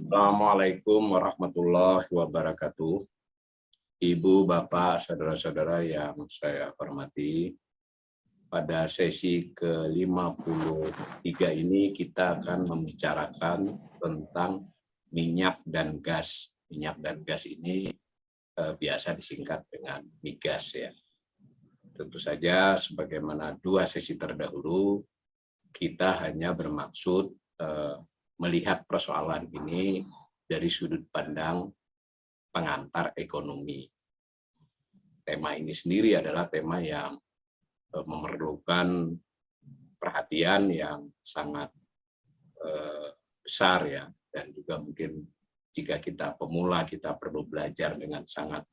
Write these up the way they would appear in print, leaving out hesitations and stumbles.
Assalamualaikum warahmatullahi wabarakatuh. Ibu, Bapak, saudara-saudara yang saya hormati, pada sesi ke-53 ini kita akan membicarakan tentang minyak dan gas. Minyak dan gas ini biasa disingkat dengan migas ya. Tentu saja sebagaimana dua sesi terdahulu, kita hanya bermaksud melihat persoalan ini dari sudut pandang pengantar ekonomi. Tema ini sendiri adalah tema yang memerlukan perhatian yang sangat besar ya, dan juga mungkin jika kita pemula kita perlu belajar dengan sangat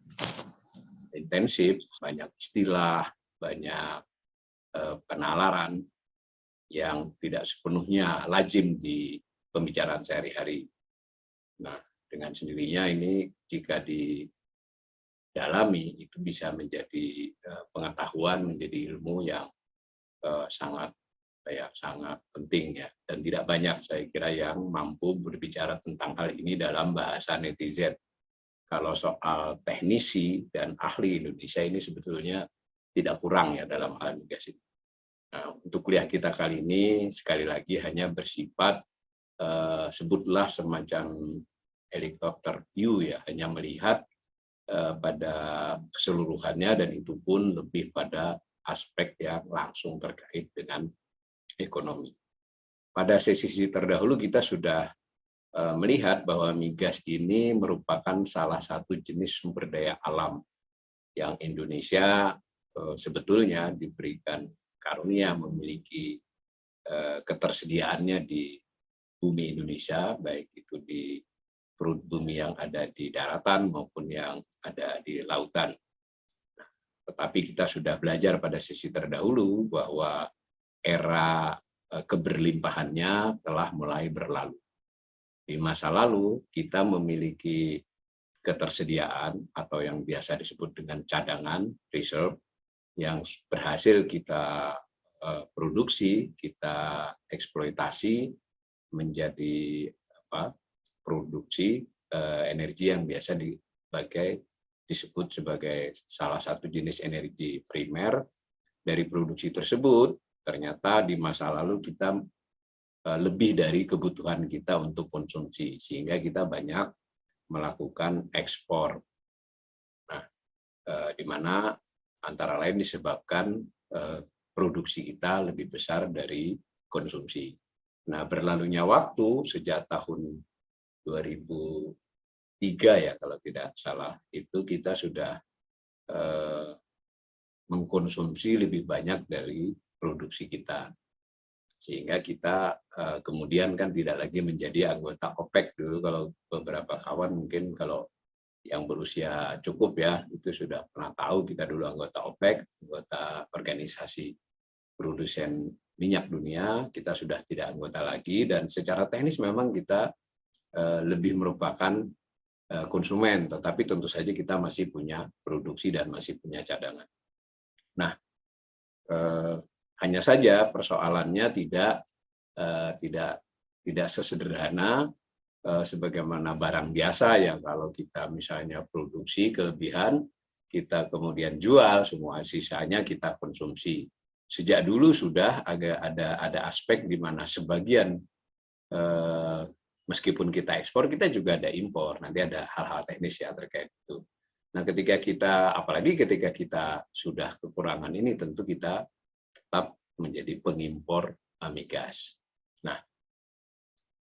intensif, banyak istilah, banyak penalaran yang tidak sepenuhnya lazim di pembicaraan sehari-hari. Nah, dengan sendirinya ini jika didalami itu bisa menjadi pengetahuan, menjadi ilmu yang sangat penting ya, dan tidak banyak saya kira yang mampu berbicara tentang hal ini dalam bahasa netizen. Kalau soal teknisi dan ahli Indonesia ini sebetulnya tidak kurang ya dalam hal migas ini. Nah, untuk kuliah kita kali ini sekali lagi hanya bersifat sebutlah semacam helikopter view ya, hanya melihat pada keseluruhannya, dan itu pun lebih pada aspek yang langsung terkait dengan ekonomi. Pada sesi terdahulu kita sudah melihat bahwa migas ini merupakan salah satu jenis sumber daya alam yang Indonesia sebetulnya diberikan karunia memiliki ketersediaannya di bumi Indonesia, baik itu di perut bumi yang ada di daratan maupun yang ada di lautan. Nah, tetapi kita sudah belajar pada sesi terdahulu bahwa era keberlimpahannya telah mulai berlalu. Di masa lalu kita memiliki ketersediaan atau yang biasa disebut dengan cadangan, reserve, yang berhasil kita produksi, kita eksploitasi menjadi produksi energi yang biasa disebut sebagai salah satu jenis energi primer. Dari produksi tersebut ternyata di masa lalu kita lebih dari kebutuhan kita untuk konsumsi, sehingga kita banyak melakukan ekspor. Nah, di mana antara lain disebabkan produksi kita lebih besar dari konsumsi. Nah, berlalunya waktu sejak tahun 2003 ya kalau tidak salah, itu kita sudah mengkonsumsi lebih banyak dari produksi kita. Sehingga kita kemudian kan tidak lagi menjadi anggota OPEC dulu. Kalau beberapa kawan mungkin kalau yang berusia cukup ya, itu sudah pernah tahu kita dulu anggota OPEC, anggota organisasi produsen minyak dunia. Kita sudah tidak anggota lagi, dan secara teknis memang kita lebih merupakan konsumen, tetapi tentu saja kita masih punya produksi dan masih punya cadangan. Nah, hanya saja persoalannya tidak sesederhana sebagaimana barang biasa yang kalau kita misalnya produksi kelebihan, kita kemudian jual, semua sisanya kita konsumsi. Sejak dulu sudah ada aspek di mana sebagian meskipun kita ekspor, kita juga ada impor. Nanti ada hal-hal teknis ya terkait itu. Nah, apalagi ketika kita sudah kekurangan ini, tentu kita tetap menjadi pengimpor migas. Nah,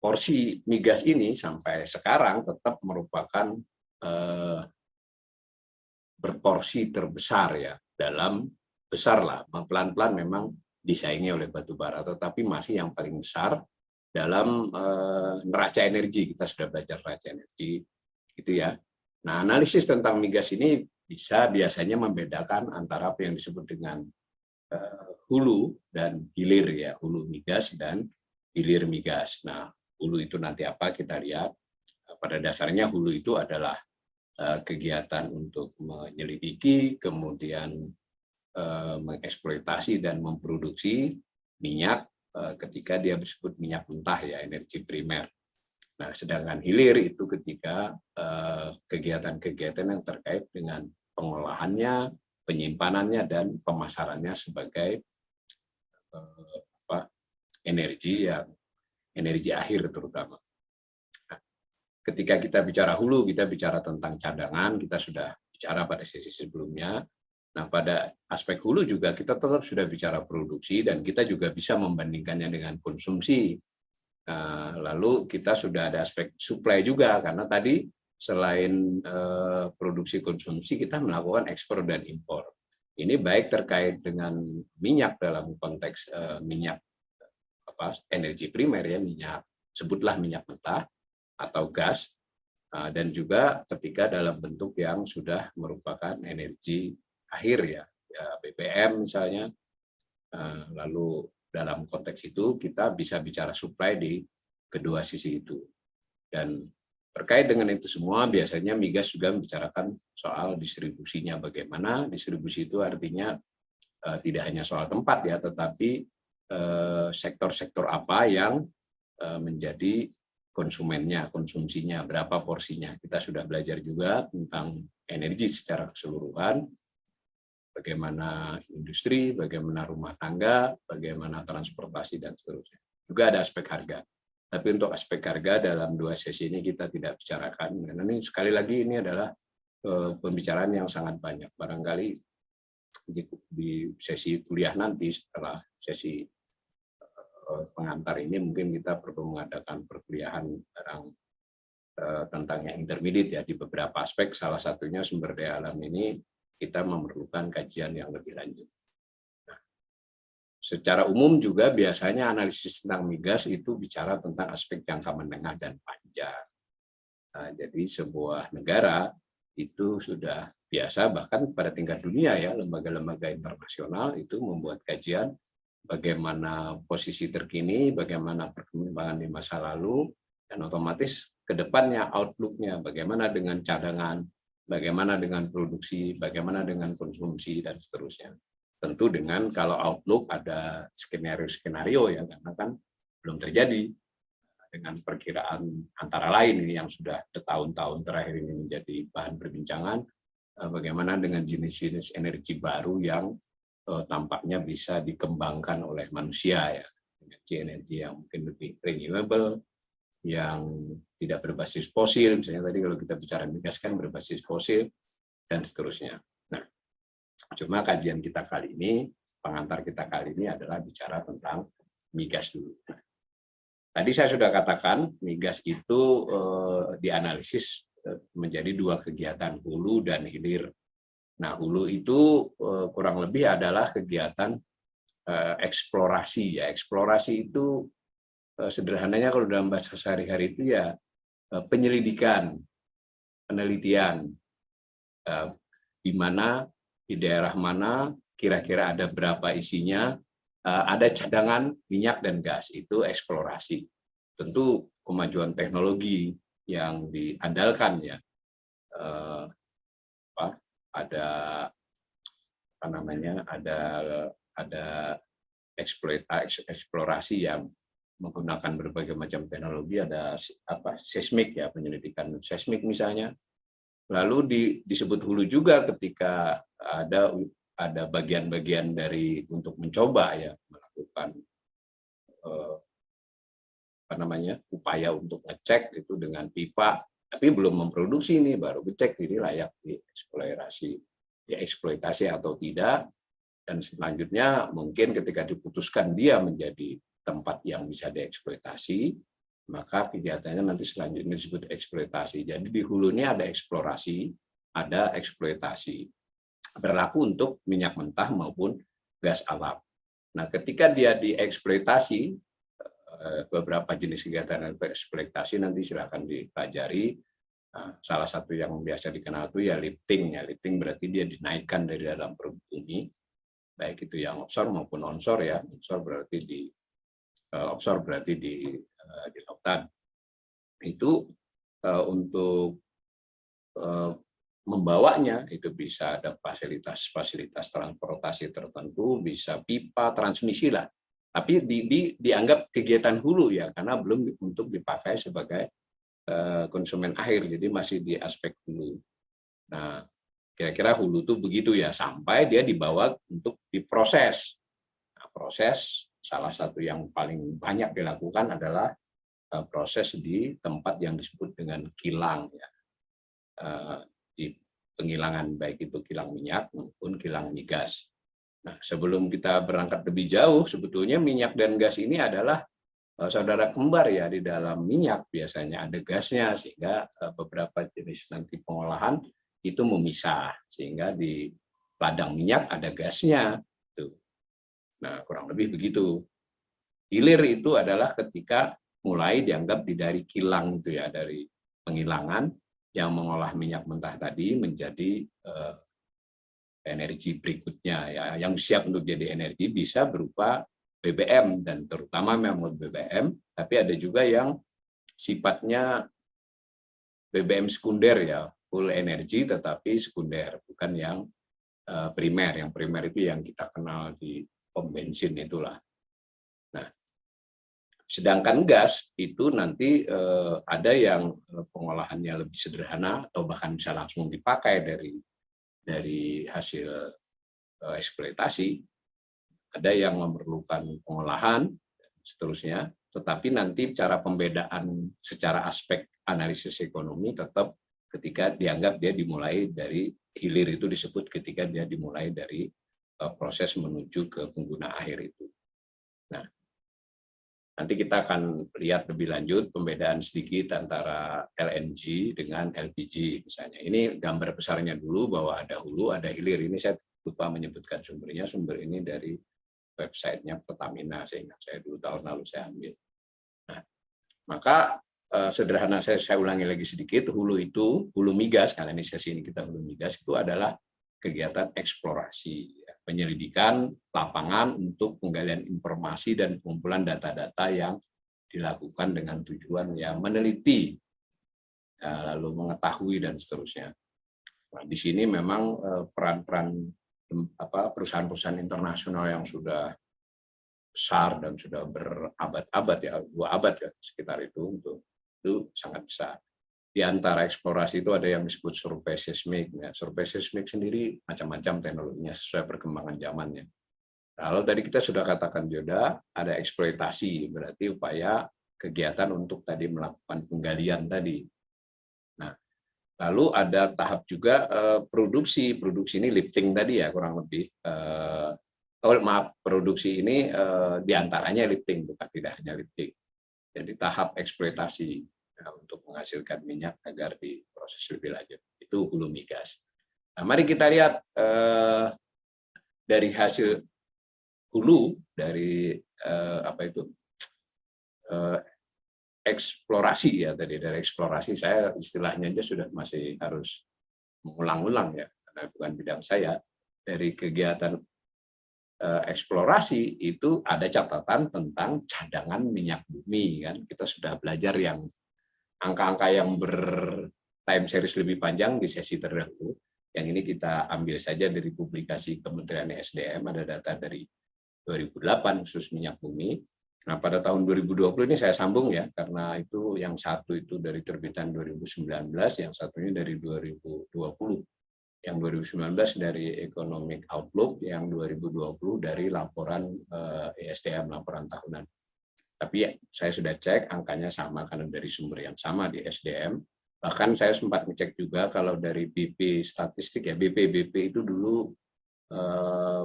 porsi migas ini sampai sekarang tetap merupakan berporsi terbesar ya, dalam besar lah, pelan-pelan memang disaingi oleh batu bara, tetapi masih yang paling besar dalam neraca energi. Kita sudah belajar neraca energi gitu ya. Nah, analisis tentang migas ini biasanya membedakan antara apa yang disebut dengan hulu dan hilir ya, hulu migas dan hilir migas. Nah, hulu itu nanti apa kita lihat. Pada dasarnya hulu itu adalah kegiatan untuk menyelidiki, kemudian mengeksploitasi dan memproduksi minyak ketika dia disebut minyak mentah ya, energi primer. Nah, sedangkan hilir itu ketika kegiatan-kegiatan yang terkait dengan pengolahannya, penyimpanannya, dan pemasarannya sebagai energi akhir terutama. Nah, ketika kita bicara hulu, kita bicara tentang cadangan, kita sudah bicara pada sesi sebelumnya. Nah, pada aspek hulu juga kita tetap sudah bicara produksi dan kita juga bisa membandingkannya dengan konsumsi. Lalu kita sudah ada aspek supply juga, karena tadi selain produksi konsumsi kita melakukan ekspor dan impor. Ini baik terkait dengan minyak dalam konteks minyak energi primer ya, minyak, sebutlah minyak mentah atau gas, dan juga ketika dalam bentuk yang sudah merupakan energi akhir ya BBM misalnya. Lalu dalam konteks itu kita bisa bicara supply di kedua sisi itu. Dan terkait dengan itu semua biasanya migas juga membicarakan soal distribusinya, bagaimana distribusi itu artinya tidak hanya soal tempat ya, tetapi sektor-sektor apa yang menjadi konsumennya, konsumsinya, berapa porsinya. Kita sudah belajar juga tentang energi secara keseluruhan, bagaimana industri, bagaimana rumah tangga, bagaimana transportasi, dan seterusnya. Juga ada aspek harga. Tapi untuk aspek harga dalam 2 sesi ini kita tidak bicarakan. Karena ini sekali lagi ini adalah pembicaraan yang sangat banyak. Barangkali di sesi kuliah nanti setelah sesi pengantar ini mungkin kita perlu mengadakan perkuliahan tentang yang intermediate ya di beberapa aspek. Salah satunya sumber daya alam ini kita memerlukan kajian yang lebih lanjut. Nah, secara umum juga biasanya analisis tentang migas itu bicara tentang aspek jangka menengah dan panjang. Nah, jadi sebuah negara itu sudah biasa, bahkan pada tingkat dunia ya, lembaga-lembaga internasional itu membuat kajian bagaimana posisi terkini, bagaimana perkembangan di masa lalu, dan otomatis ke depannya outlook-nya, bagaimana dengan cadangan, bagaimana dengan produksi, bagaimana dengan konsumsi, dan seterusnya. Tentu dengan kalau outlook ada skenario-skenario ya, karena kan belum terjadi dengan perkiraan antara lain ini yang sudah bertahun-tahun terakhir ini menjadi bahan perbincangan, bagaimana dengan jenis-jenis energi baru yang tampaknya bisa dikembangkan oleh manusia ya, energi yang mungkin lebih renewable, yang tidak berbasis fosil, misalnya tadi kalau kita bicara migas kan berbasis fosil, dan seterusnya. Nah, cuma kajian kita kali ini, pengantar kita kali ini adalah bicara tentang migas dulu. Nah, tadi saya sudah katakan migas itu dianalisis menjadi 2 kegiatan, hulu dan hilir. Nah, hulu itu kurang lebih adalah kegiatan eksplorasi ya. Eksplorasi itu sederhananya kalau dalam bahasa sehari-hari itu ya penyelidikan, penelitian, di mana, di daerah mana, kira-kira ada berapa isinya, ada cadangan minyak dan gas, itu eksplorasi. Tentu kemajuan teknologi yang diandalkan ya, ada eksplorasi yang menggunakan berbagai macam teknologi, ada seismik ya, penyelidikan seismik misalnya. Lalu disebut hulu juga ketika ada bagian-bagian dari untuk mencoba ya melakukan upaya untuk ngecek itu dengan pipa, tapi belum memproduksi ini, baru ngecek ini layak dieksploitasi atau tidak, dan selanjutnya mungkin ketika diputuskan dia menjadi tempat yang bisa dieksploitasi, maka kegiatannya nanti selanjutnya disebut eksploitasi. Jadi di hulunya ada eksplorasi, ada eksploitasi. Berlaku untuk minyak mentah maupun gas alam. Nah, ketika dia dieksploitasi, beberapa jenis kegiatan eksploitasi nanti silakan dipelajari. Salah satu yang biasa dikenal itu ya lifting. Ya, lifting berarti dia dinaikkan dari dalam perut bumi, baik itu yang offshore maupun onshore ya. Offshore berarti di lautan. Itu untuk membawanya itu bisa ada fasilitas transportasi tertentu, bisa pipa, transmisi lah. Tapi dianggap kegiatan hulu ya, karena belum untuk dipakai sebagai konsumen akhir, jadi masih di aspek hulu. Nah, kira-kira hulu itu begitu ya, sampai dia dibawa untuk diproses. Nah, proses salah satu yang paling banyak dilakukan adalah proses di tempat yang disebut dengan kilang, ya. Di penggilangan, baik itu kilang minyak maupun kilang migas. Nah, sebelum kita berangkat lebih jauh, sebetulnya minyak dan gas ini adalah saudara kembar ya. Di dalam minyak biasanya ada gasnya, sehingga beberapa jenis nanti pengolahan itu memisah, sehingga di ladang minyak ada gasnya. Nah, kurang lebih begitu. Hilir itu adalah ketika mulai dianggap dari kilang itu ya, dari penggilangan yang mengolah minyak mentah tadi menjadi energi berikutnya ya, yang siap untuk jadi energi bisa berupa BBM, dan terutama memang BBM, tapi ada juga yang sifatnya BBM sekunder ya, full energi tetapi sekunder, bukan yang primer. Yang primer itu yang kita kenal di pom bensin itulah. Nah, sedangkan gas itu nanti ada yang pengolahannya lebih sederhana atau bahkan bisa langsung dipakai dari hasil eksploitasi. Ada yang memerlukan pengolahan, seterusnya. Tetapi nanti cara pembedaan secara aspek analisis ekonomi tetap ketika dianggap dia dimulai dari hilir, itu disebut ketika dia dimulai dari proses menuju ke pengguna akhir itu. Nah, nanti kita akan lihat lebih lanjut pembedaan sedikit antara LNG dengan LPG misalnya. Ini gambar besarnya dulu, bahwa ada hulu, ada hilir. Ini saya lupa menyebutkan sumbernya. Sumber ini dari websitenya Pertamina, seingat saya dulu tahun lalu saya ambil. Nah, maka sederhana saya ulangi lagi sedikit, hulu itu, hulu migas, karena ini sesi ini kita hulu migas, itu adalah kegiatan eksplorasi, penyelidikan lapangan untuk penggalian informasi dan pengumpulan data-data yang dilakukan dengan tujuan ya meneliti, lalu mengetahui dan seterusnya. Nah, di sini memang peran-peran perusahaan-perusahaan internasional yang sudah besar dan sudah berabad-abad ya, 2 abad ya sekitar itu sangat besar. Di antara eksplorasi itu ada yang disebut survei seismik. Ya, survei seismik sendiri macam-macam teknologinya sesuai perkembangan zamannya. Kalau tadi kita sudah katakan juga ada eksploitasi, berarti upaya kegiatan untuk tadi melakukan penggalian tadi. Nah, lalu ada tahap juga produksi. Produksi ini lifting tadi ya, kurang lebih. Produksi ini diantaranya lifting, bukan tidak hanya lifting. Jadi tahap eksploitasi ya, untuk menghasilkan minyak agar diproses lebih lanjut. Itu hulu migas. Nah, mari kita lihat dari hasil hulu, dari eksplorasi ya, tadi dari eksplorasi saya istilahnya aja sudah masih harus mengulang-ulang ya, karena bukan bidang saya. Dari kegiatan eksplorasi itu ada catatan tentang cadangan minyak bumi, kan kita sudah belajar yang angka-angka yang time series lebih panjang di sesi terdahulu. Yang ini kita ambil saja dari publikasi Kementerian SDM, ada data dari 2008 khusus minyak bumi. Nah, pada tahun 2020 ini saya sambung ya, karena itu yang satu itu dari terbitan 2019, yang satunya dari 2020. Yang 2019 dari Economic Outlook, yang 2020 dari laporan ESDM, laporan tahunan. Tapi ya, saya sudah cek angkanya sama karena dari sumber yang sama di SDM. Bahkan saya sempat ngecek juga kalau dari BP statistik ya, BP itu dulu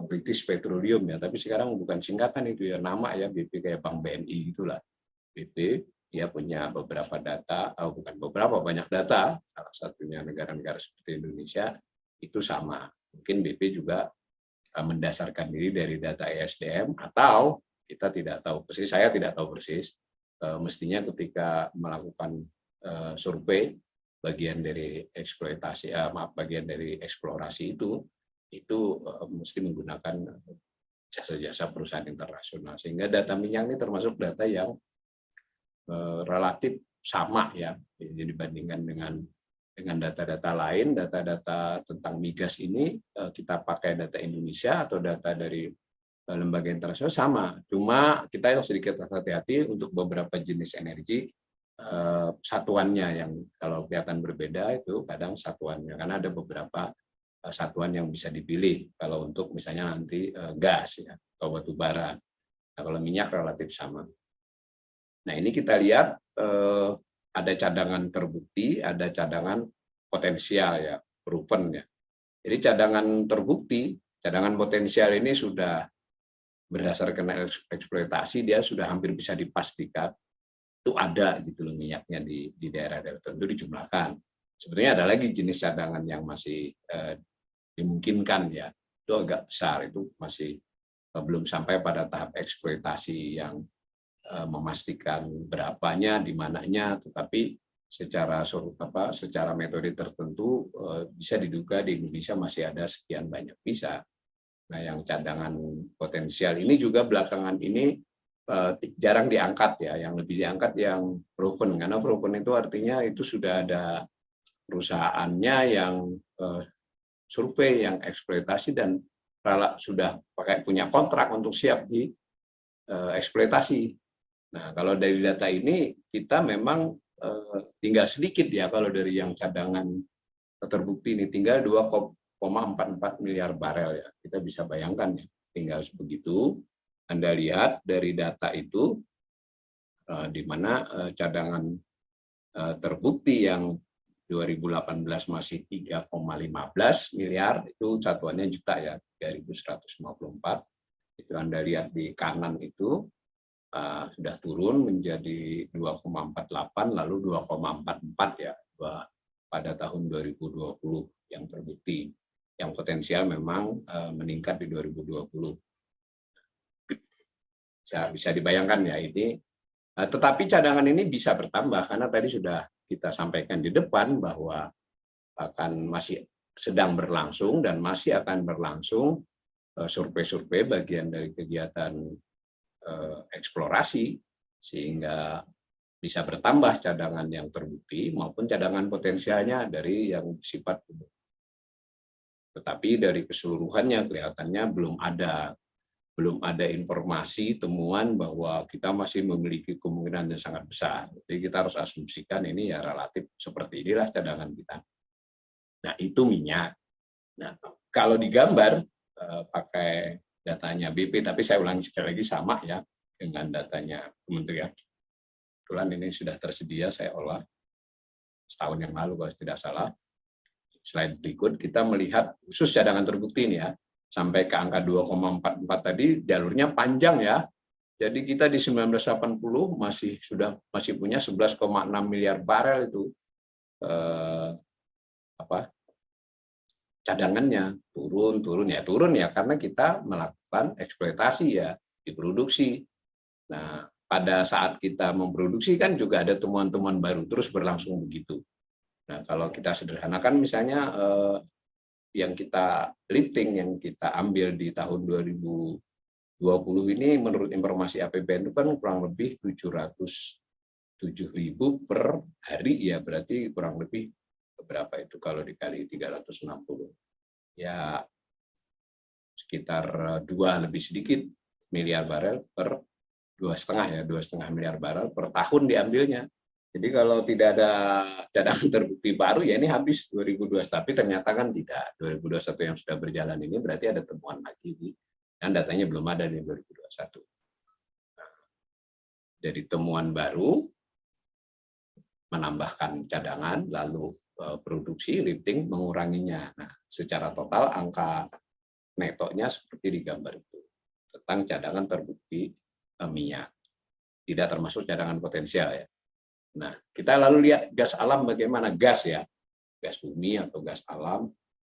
British Petroleum ya, tapi sekarang bukan singkatan itu ya, nama ya, BP kayak Bank BNI gitulah. BP dia punya beberapa data, bukan beberapa, banyak data, salah satunya negara-negara seperti Indonesia itu sama. Mungkin BP juga mendasarkan diri dari data ESDM, atau kita tidak tahu persis, saya tidak tahu persis, mestinya ketika melakukan survei bagian dari eksploitasi, bagian dari eksplorasi itu mesti menggunakan jasa-jasa perusahaan internasional, sehingga data minyak ini termasuk data yang relatif sama ya, jadi dibandingkan dengan data-data lain. Data-data tentang migas ini kita pakai data Indonesia atau data dari lembaga internasional sama, cuma kita harus sedikit hati-hati untuk beberapa jenis energi satuannya yang kalau kelihatan berbeda itu kadang satuannya, karena ada beberapa satuan yang bisa dipilih kalau untuk misalnya nanti gas ya atau batu bara. Nah, kalau minyak relatif sama. Nah, ini kita lihat ada cadangan terbukti, ada cadangan potensial ya, proven ya. Jadi cadangan terbukti, cadangan potensial ini sudah berdasarkan eksploitasi, dia sudah hampir bisa dipastikan itu ada gitu loh minyaknya di daerah-daerah tertentu dijumlahkan. Sebetulnya ada lagi jenis cadangan yang masih dimungkinkan ya, itu agak besar, itu masih belum sampai pada tahap eksploitasi yang memastikan berapanya, di mananya, tetapi secara metode tertentu bisa diduga di Indonesia masih ada sekian banyak bisa. Nah, yang cadangan potensial ini juga belakangan ini jarang diangkat ya, yang lebih diangkat yang proven, karena proven itu artinya itu sudah ada perusahaannya yang survei, yang eksploitasi dan sudah punya kontrak untuk siap di eksploitasi. Nah, kalau dari data ini kita memang tinggal sedikit ya, kalau dari yang cadangan terbukti ini tinggal 2,44 miliar barel ya. Kita bisa bayangkan ya, tinggal begitu. Anda lihat dari data itu di mana cadangan terbukti yang 2018 masih 3,15 miliar, itu satuannya juta ya, 3.154. Itu Anda lihat di kanan itu sudah turun menjadi 2,48 lalu 2,44 ya pada tahun 2020 yang terbukti. Yang potensial memang meningkat di 2020. Bisa dibayangkan ya ini. Tetapi cadangan ini bisa bertambah karena tadi sudah kita sampaikan di depan bahwa masih sedang berlangsung dan masih akan berlangsung survei-survei bagian dari kegiatan eksplorasi, sehingga bisa bertambah cadangan yang terbukti maupun cadangan potensialnya dari yang sifat umum. Tetapi dari keseluruhannya kelihatannya belum ada informasi temuan bahwa kita masih memiliki kemungkinan yang sangat besar. Jadi kita harus asumsikan ini ya relatif seperti inilah cadangan kita. Nah, itu minyak. Nah, kalau digambar pakai datanya BP, tapi saya ulangi sekali lagi sama ya dengan datanya Kementerian. Kebetulan ini sudah tersedia, saya olah setahun yang lalu kalau tidak salah. Slide berikut kita melihat khusus cadangan terbukti ini ya, sampai ke angka 2,44 tadi jalurnya panjang ya. Jadi kita di 1980 masih punya 11,6 miliar barel itu cadangannya turun ya karena kita melakukan eksploitasi ya, diproduksi. Nah, pada saat kita memproduksi kan juga ada temuan-temuan baru terus berlangsung begitu. Nah, kalau kita sederhanakan misalnya yang kita lifting, yang kita ambil di tahun 2020 ini menurut informasi APBN itu kan kurang lebih 707.000 per hari ya, berarti kurang lebih berapa itu kalau dikali 360 ya sekitar 2 lebih sedikit miliar barel per 2,5 miliar barel per tahun diambilnya. Jadi kalau tidak ada cadangan terbukti baru ya ini habis 2021, tapi ternyata kan tidak. 2021 yang sudah berjalan ini berarti ada temuan lagi dan datanya belum ada di 2021. Nah, jadi temuan baru menambahkan cadangan lalu produksi lifting menguranginya. Nah, secara total angka netonya seperti digambar itu tentang cadangan terbukti minyak, tidak termasuk cadangan potensial ya. Nah, kita lalu lihat gas alam bagaimana. Gas ya, gas bumi atau gas alam,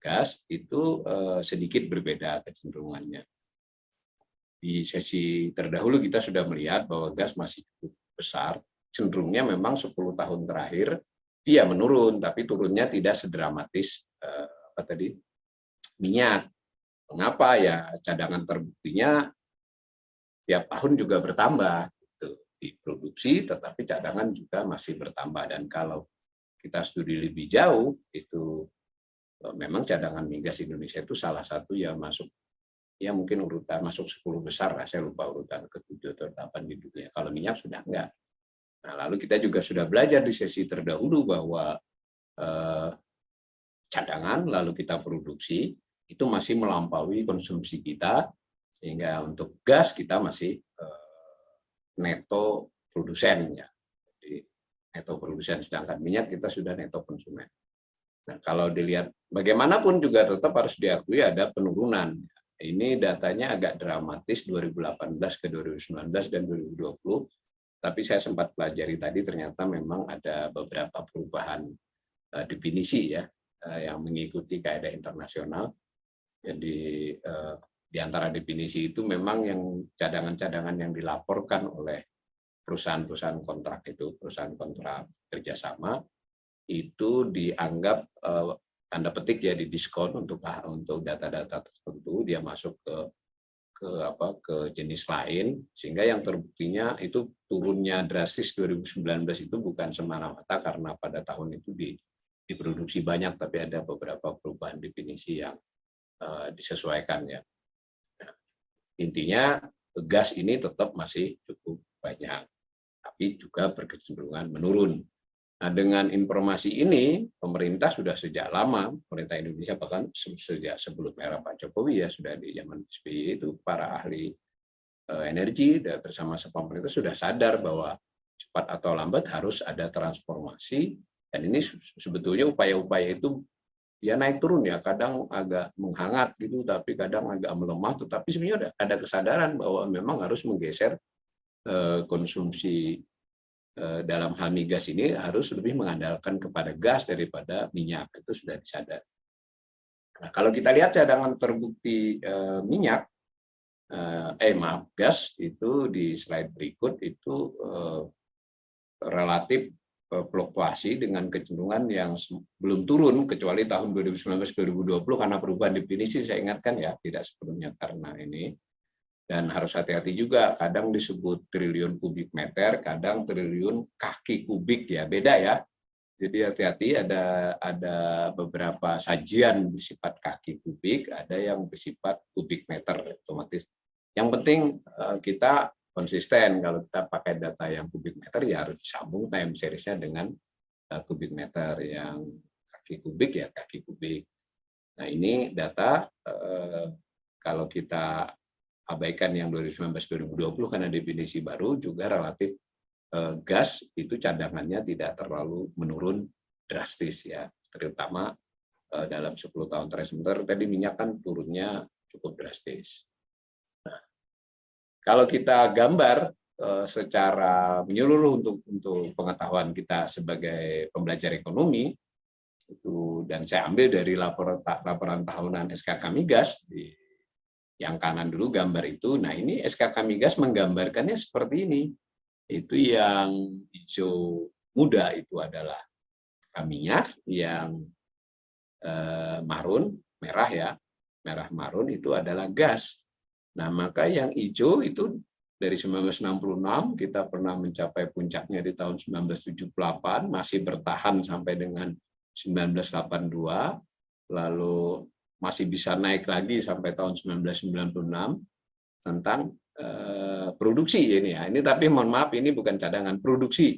gas itu sedikit berbeda kecenderungannya. Di sesi terdahulu kita sudah melihat bahwa gas masih cukup besar, cenderungnya memang 10 tahun terakhir dia menurun, tapi turunnya tidak sedramatis minyak. Mengapa ya? Cadangan terbuktinya tiap tahun juga bertambah, diproduksi, tetapi cadangan juga masih bertambah. Dan kalau kita studi lebih jauh, itu memang cadangan migas Indonesia itu salah satu yang masuk, ya mungkin urutan masuk 10 besar lah, saya lupa urutan ke-7 atau 8 di dunia. Kalau minyak sudah enggak. Nah, lalu kita juga sudah belajar di sesi terdahulu bahwa cadangan lalu kita produksi itu masih melampaui konsumsi kita, sehingga untuk gas kita masih neto produsen ya. Jadi neto produsen, sedangkan minyak kita sudah neto konsumen. Nah, kalau dilihat bagaimanapun juga tetap harus diakui ada penurunan. Ini datanya agak dramatis 2018 ke 2019 dan 2020. Tapi saya sempat pelajari tadi ternyata memang ada beberapa perubahan definisi ya yang mengikuti kaidah internasional. Jadi di antara definisi itu memang yang cadangan-cadangan yang dilaporkan oleh perusahaan-perusahahaan kontrak itu, perusahaan kontrak kerjasama, itu dianggap tanda petik ya didiskon untuk data-data tertentu, dia masuk ke jenis lain, sehingga yang terbuktinya itu turunnya drastis 2019 itu bukan semata-mata karena pada tahun itu diproduksi banyak, tapi ada beberapa perubahan definisi yang disesuaikan ya. Nah, intinya gas ini tetap masih cukup banyak, tapi juga berkecenderungan menurun. Nah, dengan informasi ini, pemerintah sudah sejak lama, pemerintah Indonesia bahkan sejak sebelum era Pak Jokowi ya, sudah di zaman SBY itu para ahli energi bersama-sama pemerintah sudah sadar bahwa cepat atau lambat harus ada transformasi, dan ini sebetulnya upaya-upaya itu ya naik turun ya, kadang agak menghangat gitu, tapi kadang agak melemah, tetapi sebenarnya ada kesadaran bahwa memang harus menggeser konsumsi dalam hal migas ini harus lebih mengandalkan kepada gas daripada minyak, itu sudah disadari. Nah, kalau kita lihat cadangan terbukti minyak, gas itu di slide berikut itu relatif fluktuasi dengan kecenderungan yang belum turun kecuali tahun 2019-2020 karena perubahan definisi, saya ingatkan ya, tidak sebelumnya karena ini. Dan harus hati-hati juga, kadang disebut triliun kubik meter, kadang triliun kaki kubik ya, beda ya. Jadi hati-hati, ada beberapa sajian bersifat kaki kubik, ada yang bersifat kubik meter otomatis. Yang penting kita konsisten, kalau kita pakai data yang kubik meter ya harus disambung time series-nya dengan kubik meter, yang kaki kubik ya kaki kubik. Nah, ini data kalau kita abaikan yang 2019-2020 karena definisi baru, juga relatif gas itu cadangannya tidak terlalu menurun drastis ya, terutama dalam 10 tahun terakhir. Sementara tadi minyak kan turunnya cukup drastis. Nah, kalau kita gambar secara menyeluruh untuk pengetahuan kita sebagai pembelajar ekonomi, itu, dan saya ambil dari laporan tahunan SKK Migas di yang kanan dulu gambar itu. Nah, ini SKK Migas menggambarkannya seperti ini. Itu yang hijau muda itu adalah minyak, yang marun, merah ya, merah marun itu adalah gas. Nah, maka yang hijau itu dari 1966 kita pernah mencapai puncaknya di tahun 1978, masih bertahan sampai dengan 1982, lalu masih bisa naik lagi sampai tahun 1996 tentang produksi ini ya. Ini tapi mohon maaf, ini bukan cadangan, produksi.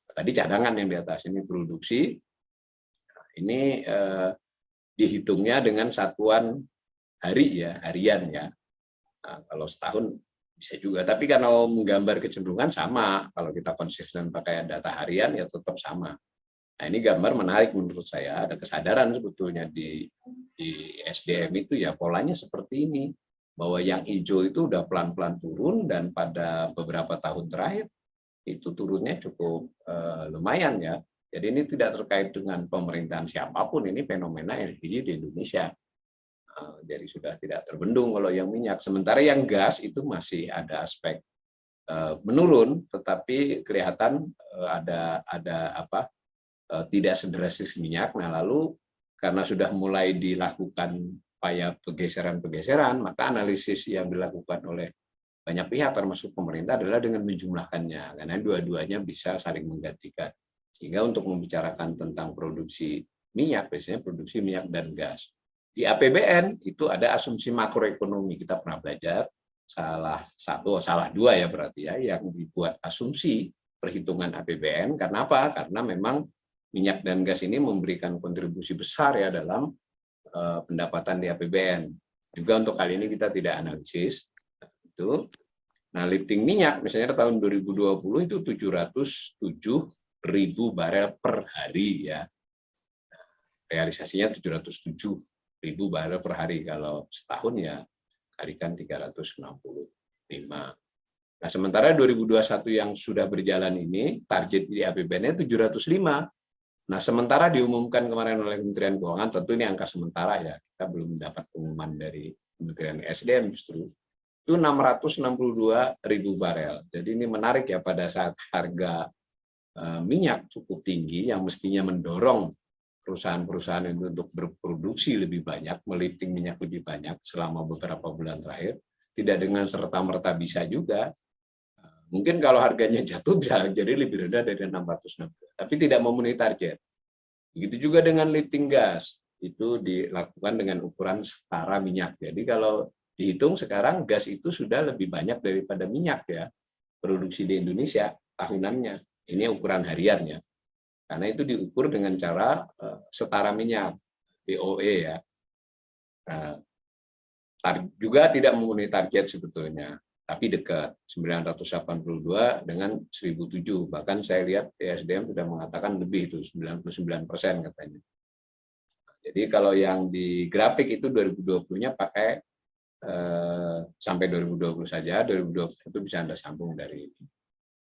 Tadi cadangan yang di atas, ini produksi. Nah, ini dihitungnya dengan satuan hari ya, harian ya. Nah, kalau setahun bisa juga, tapi kalau menggambar kecenderungan sama. Kalau kita konsisten pakai data harian ya tetap sama. Nah, ini gambar menarik menurut saya, ada kesadaran sebetulnya di SDM itu ya, polanya seperti ini, bahwa yang hijau itu udah pelan-pelan turun, dan pada beberapa tahun terakhir itu turunnya cukup lumayan ya. Jadi ini tidak terkait dengan pemerintahan siapapun, ini fenomena LPG di Indonesia. Jadi sudah tidak terbendung kalau yang minyak. Sementara yang gas itu masih ada aspek menurun, tetapi kelihatan ada tidak sedrastis minyak. Nah, lalu karena sudah mulai dilakukan upaya pergeseran-pergeseran, maka analisis yang dilakukan oleh banyak pihak termasuk pemerintah adalah dengan menjumlahkannya, karena dua-duanya bisa saling menggantikan. Sehingga untuk membicarakan tentang produksi minyak, biasanya produksi minyak dan gas. Di APBN itu ada asumsi makroekonomi, kita pernah belajar salah dua ya berarti ya, yang dibuat asumsi perhitungan APBN. Karena apa? Karena memang minyak dan gas ini memberikan kontribusi besar ya dalam pendapatan di APBN. Juga untuk kali ini kita tidak analisis itu. Nah, lifting minyak misalnya tahun 2020 itu 707.000 barel per hari ya. Realisasinya 707.000 barel per hari. Kalau setahun ya kalikan 365. Nah, sementara 2021 yang sudah berjalan ini target di APBN-nya 705. Nah, sementara diumumkan kemarin oleh Kementerian Keuangan, tentu ini angka sementara ya, kita belum mendapat pengumuman dari Kementerian SDM justru, itu 662.000 barel. Jadi ini menarik ya, pada saat harga minyak cukup tinggi, yang mestinya mendorong perusahaan-perusahaan itu untuk berproduksi lebih banyak, melifting minyak lebih banyak selama beberapa bulan terakhir, tidak dengan serta-merta bisa juga. Mungkin kalau harganya jatuh bisa jadi lebih rendah dari 660, tapi tidak memenuhi target. Begitu juga dengan lifting gas, itu dilakukan dengan ukuran setara minyak. Jadi kalau dihitung sekarang gas itu sudah lebih banyak daripada minyak ya, produksi di Indonesia tahunannya. Ini ukuran hariannya. Karena itu diukur dengan cara setara minyak, DOE ya. Juga tidak memenuhi target sebetulnya. Tapi dekat 982 dengan 1007, bahkan saya lihat ESDM sudah mengatakan lebih, itu 99% katanya. Jadi kalau yang di grafik itu 2020-nya pakai sampai 2020 saja, 2021 bisa Anda sambung dari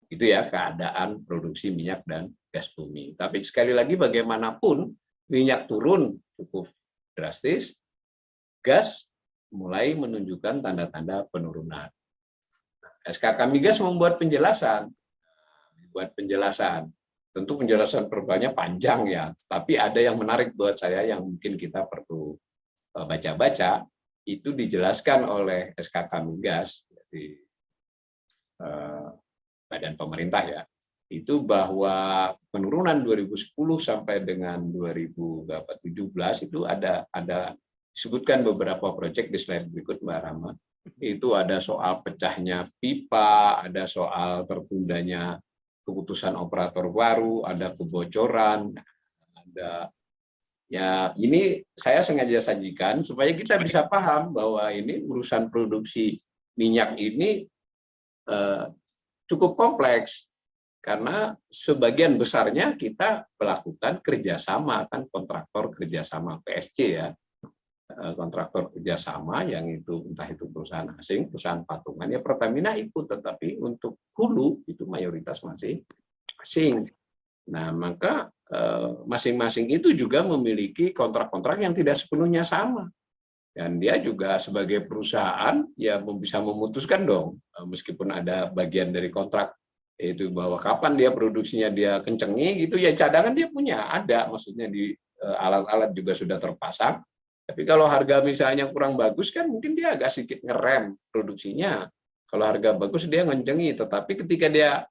itu ya, keadaan produksi minyak dan gas bumi. Tapi sekali lagi bagaimanapun minyak turun cukup drastis, gas mulai menunjukkan tanda-tanda penurunan. SKK Migas membuat penjelasan. Tentu penjelasan perubahannya panjang ya, tapi ada yang menarik buat saya yang mungkin kita perlu baca-baca. Itu dijelaskan oleh SKK Migas, jadi badan pemerintah ya, itu bahwa penurunan 2010 sampai dengan 2017 itu ada disebutkan beberapa proyek di slide berikut Mbak Rama. Itu ada soal pecahnya pipa, ada soal tertundanya keputusan operator baru, ada kebocoran, ada ya, ini saya sengaja sajikan supaya kita bisa paham bahwa ini urusan produksi minyak ini cukup kompleks karena sebagian besarnya kita melakukan kerjasama, kan kontraktor kerjasama PSC ya. Kontraktor kerjasama yang itu entah itu perusahaan asing, perusahaan patungan, ya Pertamina ikut, tetapi untuk hulu itu mayoritas masih asing. Nah, maka masing-masing itu juga memiliki kontrak-kontrak yang tidak sepenuhnya sama. Dan dia juga sebagai perusahaan ya bisa memutuskan dong, meskipun ada bagian dari kontrak itu bahwa kapan dia produksinya dia kencengi gitu ya, cadangan dia punya, ada, maksudnya di alat-alat juga sudah terpasang. Tapi kalau harga misalnya kurang bagus kan mungkin dia agak sedikit ngerem produksinya. Kalau harga bagus dia ngencengi, tetapi ketika dia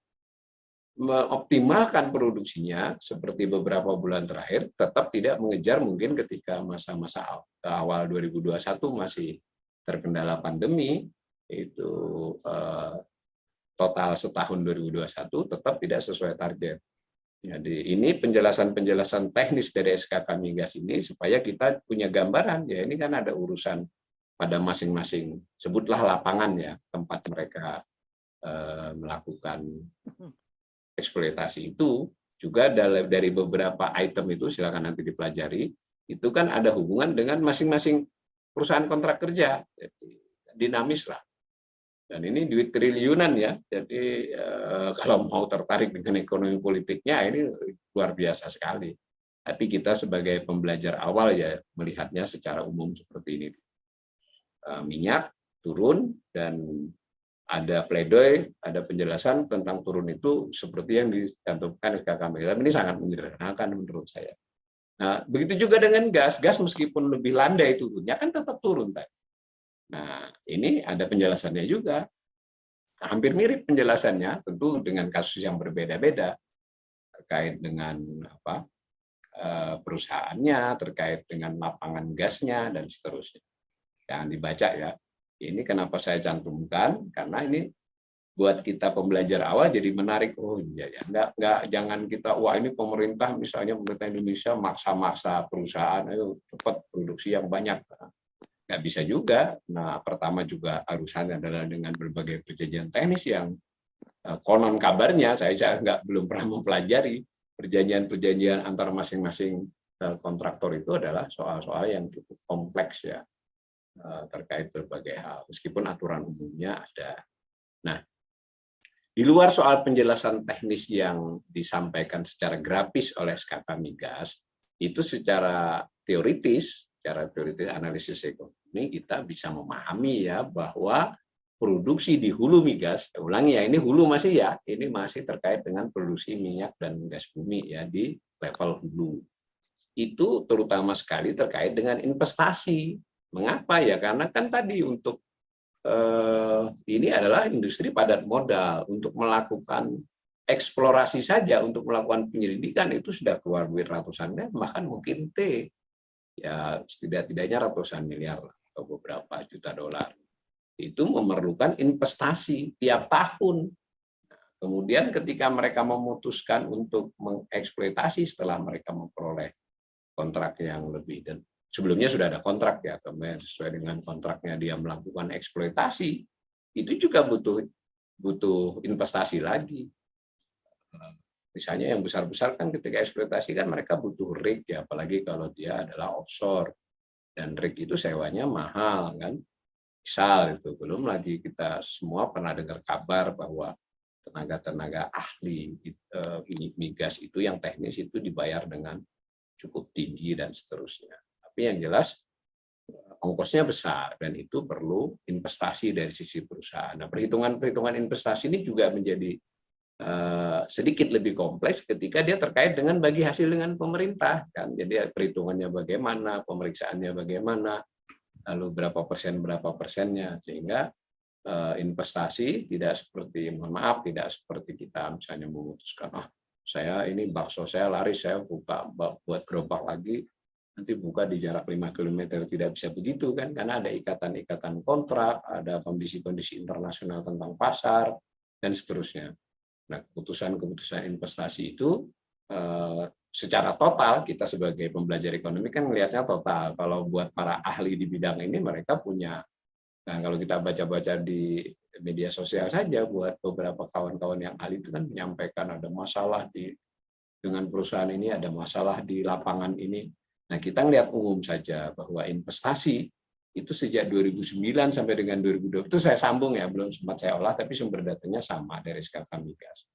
mengoptimalkan produksinya seperti beberapa bulan terakhir, tetap tidak mengejar mungkin ketika masa-masa awal 2021 masih terkendala pandemi, itu total setahun 2021 tetap tidak sesuai target. Jadi ini penjelasan-penjelasan teknis dari SKK Migas ini supaya kita punya gambaran ya, ini kan ada urusan pada masing-masing, sebutlah lapangan ya, tempat mereka melakukan eksploitasi itu. Juga dari beberapa item itu silakan nanti dipelajari, itu kan ada hubungan dengan masing-masing perusahaan kontrak kerja, jadi dinamis lah. Dan ini duit triliunan ya, jadi kalau mau tertarik dengan ekonomi politiknya ini luar biasa sekali. Tapi kita sebagai pembelajar awal ya melihatnya secara umum seperti ini. Minyak turun dan ada pledoi, ada penjelasan tentang turun itu seperti yang dicantumkan SKK Migas. Ini sangat menyederhanakan menurut saya. Nah, begitu juga dengan gas. Gas meskipun lebih landai turunnya kan tetap turun tadi. Nah, ini ada penjelasannya juga. Hampir mirip penjelasannya, tentu dengan kasus yang berbeda-beda terkait dengan perusahaannya, terkait dengan lapangan gasnya, dan seterusnya. Jangan dibaca ya. Ini kenapa saya cantumkan, karena ini buat kita pembelajar awal jadi menarik. Oh iya ya, nggak jangan kita wah ini pemerintah misalnya pemerintah Indonesia maksa-maksa perusahaan ayo cepat produksi yang banyak. Nggak bisa juga. Nah, pertama juga urusannya adalah dengan berbagai perjanjian teknis yang konon kabarnya saya belum pernah mempelajari perjanjian-perjanjian antar masing-masing kontraktor itu adalah soal-soal yang cukup kompleks ya terkait berbagai hal. Meskipun aturan umumnya ada. Nah, di luar soal penjelasan teknis yang disampaikan secara grafis oleh SKK Migas, itu secara teoritis analisis ekonomi kita bisa memahami ya bahwa produksi di hulu migas, ulangi ya ini hulu masih ya, ini masih terkait dengan produksi minyak dan gas bumi ya di level hulu. Itu terutama sekali terkait dengan investasi. Mengapa ya? Karena kan tadi untuk ini adalah industri padat modal untuk melakukan eksplorasi saja, untuk melakukan penyelidikan itu sudah keluar duit ratusan M, bahkan mungkin T, ya setidak-tidaknya ratusan miliar atau beberapa juta dolar. Itu memerlukan investasi tiap tahun. Kemudian ketika mereka memutuskan untuk mengeksploitasi setelah mereka memperoleh kontrak yang lebih dan sebelumnya sudah ada kontrak ya, kemudian sesuai dengan kontraknya dia melakukan eksploitasi, itu juga butuh investasi lagi. Misalnya yang besar-besar kan ketika eksploitasi kan mereka butuh rig ya, apalagi kalau dia adalah offshore dan rig itu sewanya mahal kan. Misal itu belum lagi kita semua pernah dengar kabar bahwa tenaga-tenaga ahli migas itu yang teknis itu dibayar dengan cukup tinggi dan seterusnya. Tapi yang jelas ongkosnya besar dan itu perlu investasi dari sisi perusahaan. Nah, perhitungan investasi ini juga menjadi sedikit lebih kompleks ketika dia terkait dengan bagi hasil dengan pemerintah kan. Jadi perhitungannya bagaimana, pemeriksaannya bagaimana, lalu berapa persennya sehingga investasi tidak seperti tidak seperti kita misalnya memutuskan saya ini bakso saya laris saya buat gerobak lagi nanti buka di jarak 5 km, tidak bisa begitu kan, karena ada ikatan-ikatan kontrak, ada kondisi-kondisi internasional tentang pasar dan seterusnya. Nah, keputusan investasi itu secara total kita sebagai pembelajar ekonomi kan melihatnya total. Kalau buat para ahli di bidang ini mereka punya, nah kalau kita baca-baca di media sosial saja buat beberapa kawan-kawan yang ahli itu kan menyampaikan ada masalah dengan perusahaan ini, ada masalah di lapangan ini. Nah, kita lihat umum saja bahwa investasi itu sejak 2009 sampai dengan 2020 itu saya sambung ya, belum sempat saya olah tapi sumber datanya sama dari SKK Migas.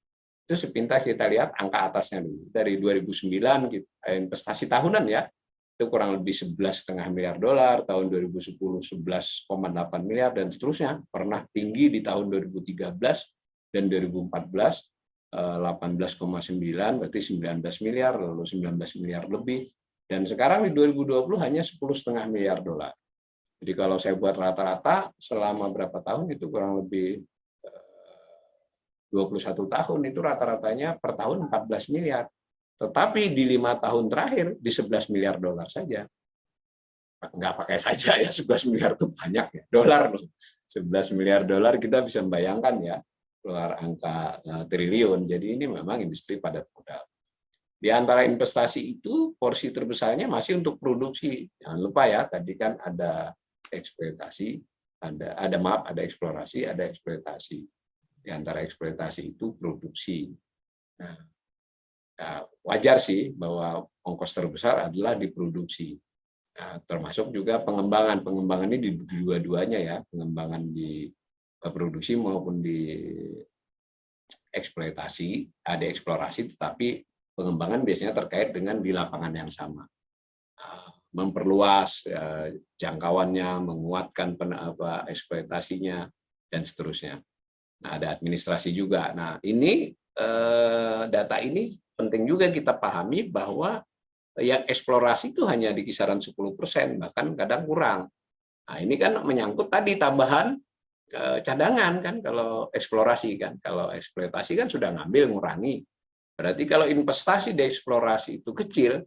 Itu sepintas kita lihat angka atasnya dulu. Dari 2009 investasi tahunan ya, itu kurang lebih 11,5 miliar dolar, tahun 2010 11,8 miliar dan seterusnya. Pernah tinggi di tahun 2013 dan 2014 18,9 berarti 19 miliar, lalu 19 miliar lebih. Dan sekarang di 2020 hanya 10,5 miliar dolar. Jadi kalau saya buat rata-rata selama berapa tahun itu kurang lebih 21 tahun itu rata-ratanya per tahun 14 miliar. Tetapi di 5 tahun terakhir di 11 miliar dolar saja. Nggak pakai saja ya, 11 miliar itu banyak ya, dolar loh. 11 miliar dolar kita bisa membayangkan ya, keluar angka triliun. Jadi ini memang industri padat modal. Di antara investasi itu porsi terbesarnya masih untuk produksi. Jangan lupa ya, tadi kan ada eksploitasi, ada eksplorasi, ada eksploitasi. Di antara eksploitasi itu produksi. Nah, wajar sih bahwa ongkos terbesar adalah di produksi. Nah, termasuk juga pengembangan. Pengembangan ini di dua-duanya ya, pengembangan di produksi maupun di eksploitasi, ada eksplorasi, tetapi pengembangan biasanya terkait dengan di lapangan yang sama. Memperluas jangkauannya, menguatkan eksploitasinya, dan seterusnya. Nah, ada administrasi juga. Nah, ini data ini penting juga kita pahami bahwa yang eksplorasi itu hanya di kisaran 10%, bahkan kadang kurang. Nah, ini kan menyangkut tadi tambahan cadangan kan kalau eksplorasi kan. Kalau eksploitasi kan sudah ngambil, ngurangi. Berarti kalau investasi di eksplorasi itu kecil,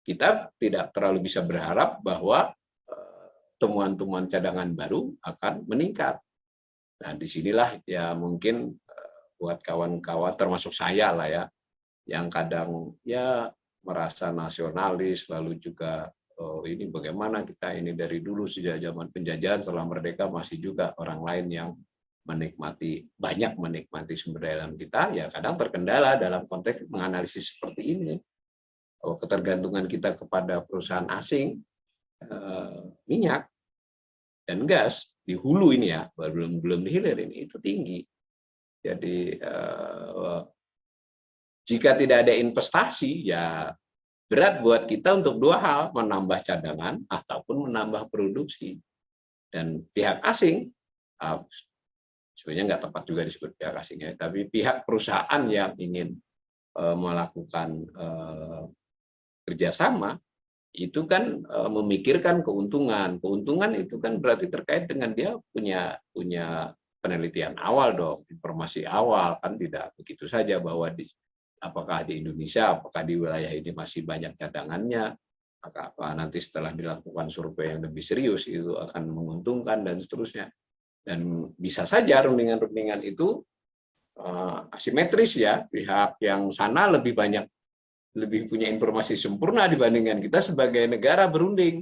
kita tidak terlalu bisa berharap bahwa temuan-temuan cadangan baru akan meningkat. Nah, disinilah ya mungkin buat kawan-kawan termasuk saya lah ya, yang kadang ya merasa nasionalis, lalu juga ini bagaimana kita ini dari dulu sejak zaman penjajahan setelah merdeka masih juga orang lain yang banyak menikmati sumber daya alam kita, ya kadang terkendala dalam konteks menganalisis seperti ini. Ketergantungan kita kepada perusahaan asing minyak dan gas di hulu ini ya, belum di hilir ini, itu tinggi. Jadi jika tidak ada investasi, ya berat buat kita untuk dua hal, menambah cadangan ataupun menambah produksi. Dan pihak asing, sebenarnya nggak tepat juga disebut pihak asingnya, tapi pihak perusahaan yang ingin melakukan kerjasama, itu kan memikirkan keuntungan. Keuntungan itu kan berarti terkait dengan dia punya penelitian awal dong, informasi awal, kan tidak begitu saja bahwa apakah di Indonesia, apakah di wilayah ini masih banyak cadangannya, apa nanti setelah dilakukan survei yang lebih serius itu akan menguntungkan dan seterusnya. Dan bisa saja rundingan-rundingan itu asimetris ya, pihak yang sana lebih punya informasi sempurna dibandingkan kita sebagai negara berunding.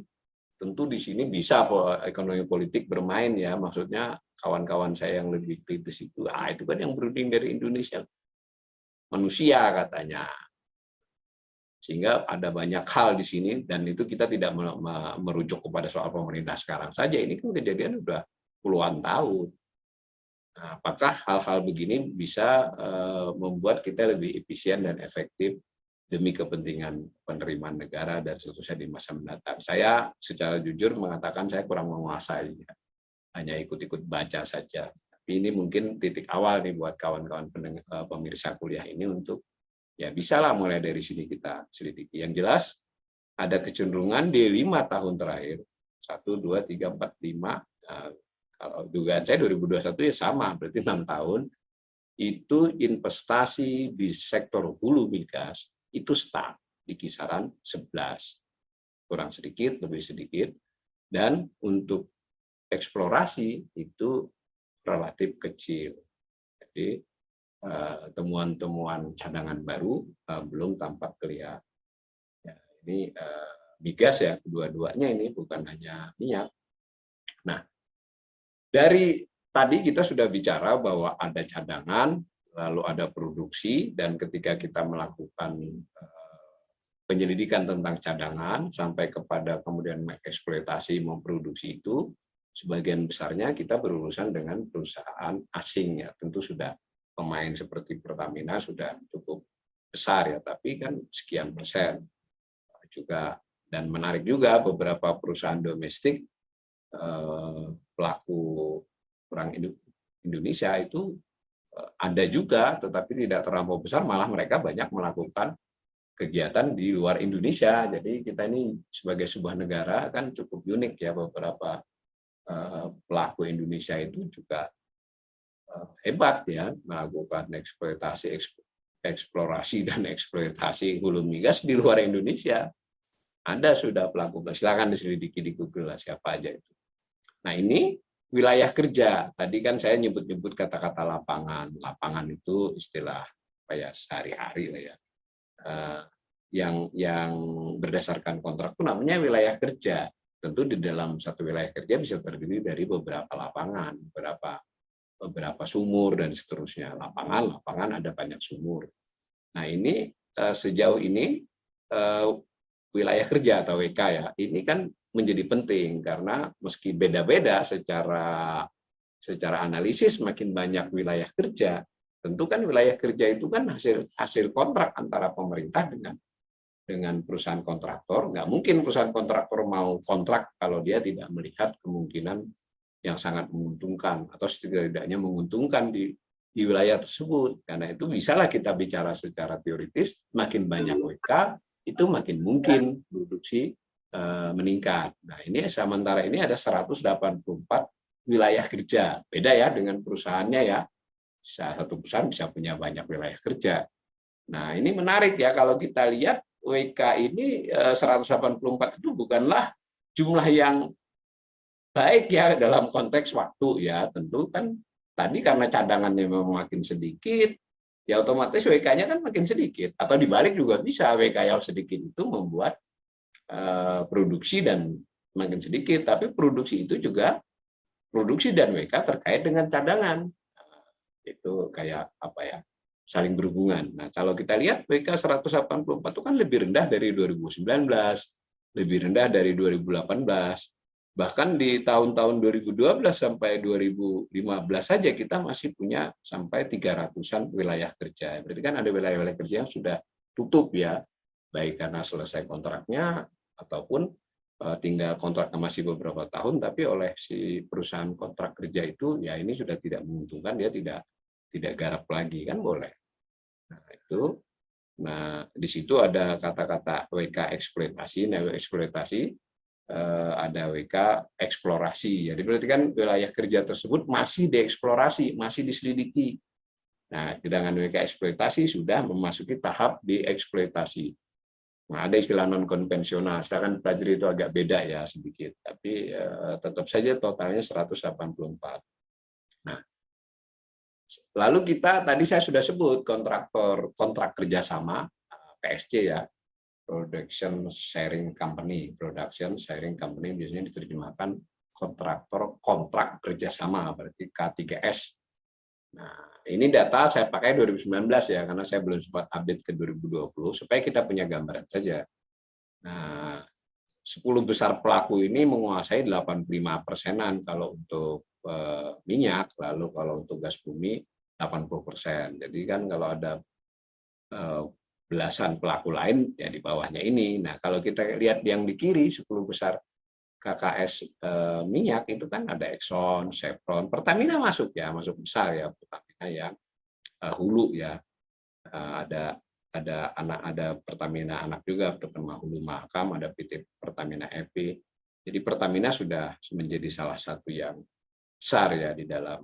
Tentu di sini bisa ekonomi politik bermain ya, maksudnya kawan-kawan saya yang lebih kritis itu kan yang berunding dari Indonesia, manusia katanya. Sehingga ada banyak hal di sini, dan itu kita tidak merujuk kepada soal pemerintah sekarang saja, ini kan kejadian sudah puluhan tahun. Nah, apakah hal-hal begini bisa membuat kita lebih efisien dan efektif demi kepentingan penerimaan negara dan seterusnya di masa mendatang? Saya secara jujur mengatakan saya kurang menguasai, hanya ikut-ikut baca saja. Tapi ini mungkin titik awal nih buat kawan-kawan pemirsa kuliah ini untuk ya bisalah mulai dari sini kita selidiki. Yang jelas ada kecenderungan di 5 tahun terakhir, 1, 2, 3, 4, 5, kalau dugaan saya 2021 ya sama, berarti 6 tahun, itu investasi di sektor hulu migas itu stuck di kisaran 11, kurang sedikit, lebih sedikit, dan untuk eksplorasi itu relatif kecil. Jadi temuan-temuan cadangan baru belum tampak kelihatan. Ya, ini migas ya, kedua-duanya ini bukan hanya minyak. Nah, dari tadi kita sudah bicara bahwa ada cadangan, lalu ada produksi, dan ketika kita melakukan penyelidikan tentang cadangan sampai kepada kemudian mengeksploitasi, memproduksi itu, sebagian besarnya kita berurusan dengan perusahaan asing ya, tentu sudah pemain seperti Pertamina sudah cukup besar ya, tapi kan sekian persen juga. Dan menarik juga beberapa perusahaan domestik pelaku perang Indonesia itu ada juga, tetapi tidak terlampau besar, malah mereka banyak melakukan kegiatan di luar Indonesia. Jadi kita ini sebagai sebuah negara kan cukup unik ya, beberapa pelaku Indonesia itu juga hebat ya, melakukan eksplorasi dan eksploitasi hulu migas di luar Indonesia. Ada sudah pelaku, silakan diselidiki di Google lah siapa aja itu. Nah, ini wilayah kerja. Tadi kan saya nyebut-nyebut kata-kata lapangan. Lapangan itu istilah kayak sehari-hari lah ya. Yang berdasarkan kontrak itu namanya wilayah kerja. Tentu di dalam satu wilayah kerja bisa terdiri dari beberapa lapangan, beberapa sumur dan seterusnya. Lapangan ada banyak sumur. Nah, ini sejauh ini wilayah kerja atau WK ya, ini kan menjadi penting karena meski beda-beda secara analisis, makin banyak wilayah kerja, tentu kan wilayah kerja itu kan hasil kontrak antara pemerintah dengan perusahaan kontraktor. Nggak mungkin perusahaan kontraktor mau kontrak kalau dia tidak melihat kemungkinan yang sangat menguntungkan atau setidaknya menguntungkan di wilayah tersebut. Karena itu bisalah kita bicara secara teoritis, makin banyak WK itu makin mungkin produksi meningkat. Nah, ini sementara ini ada 184 wilayah kerja. Beda ya dengan perusahaannya ya. Satu perusahaan bisa punya banyak wilayah kerja. Nah, ini menarik ya kalau kita lihat WK ini 184 itu bukanlah jumlah yang baik ya dalam konteks waktu ya, tentu kan tadi karena cadangannya memang makin sedikit, ya otomatis WK-nya kan makin sedikit. Atau dibalik juga bisa, WK yang sedikit itu membuat produksi dan makin sedikit, tapi produksi itu juga produksi dan WK terkait dengan cadangan. Itu kayak apa ya, saling berhubungan. Nah, kalau kita lihat WK 184 itu kan lebih rendah dari 2019, lebih rendah dari 2018. Bahkan di tahun-tahun 2012 sampai 2015 saja kita masih punya sampai 300-an wilayah kerja. Berarti kan ada wilayah-wilayah kerja yang sudah tutup ya, baik karena selesai kontraknya ataupun tinggal kontraknya masih beberapa tahun, tapi oleh si perusahaan kontrak kerja itu ya ini sudah tidak menguntungkan, dia tidak garap lagi, kan boleh. Nah, itu. Nah, di situ ada kata-kata WK eksploitasi, eksploitasi, ada WK eksplorasi. Jadi berarti kan wilayah kerja tersebut masih dieksplorasi, masih diselidiki. Nah, sedangkan WK eksploitasi sudah memasuki tahap dieksploitasi. Nah, ada istilah non konvensional, sedangkan pelajari itu agak beda ya sedikit, tapi tetap saja totalnya 184. Nah, lalu kita tadi saya sudah sebut kontrak kerjasama PSC ya, Production Sharing Company. Production Sharing Company biasanya diterjemahkan kontrak kerjasama, berarti K3S. Nah, ini data saya pakai 2019 ya, karena saya belum sempat update ke 2020, supaya kita punya gambaran saja. Nah, 10 besar pelaku ini menguasai 85%-an kalau untuk minyak, lalu kalau untuk gas bumi 80%. Jadi kan kalau ada belasan pelaku lain ya di bawahnya ini. Nah, kalau kita lihat yang di kiri 10 besar KKS minyak itu kan ada Exxon, Chevron, Pertamina masuk ya, masuk besar ya, Pertamina yang hulu ya. Ada Pertamina anak juga, Pertamina Hulu Mahakam, ada PT Pertamina EP. Jadi Pertamina sudah menjadi salah satu yang besar ya di dalam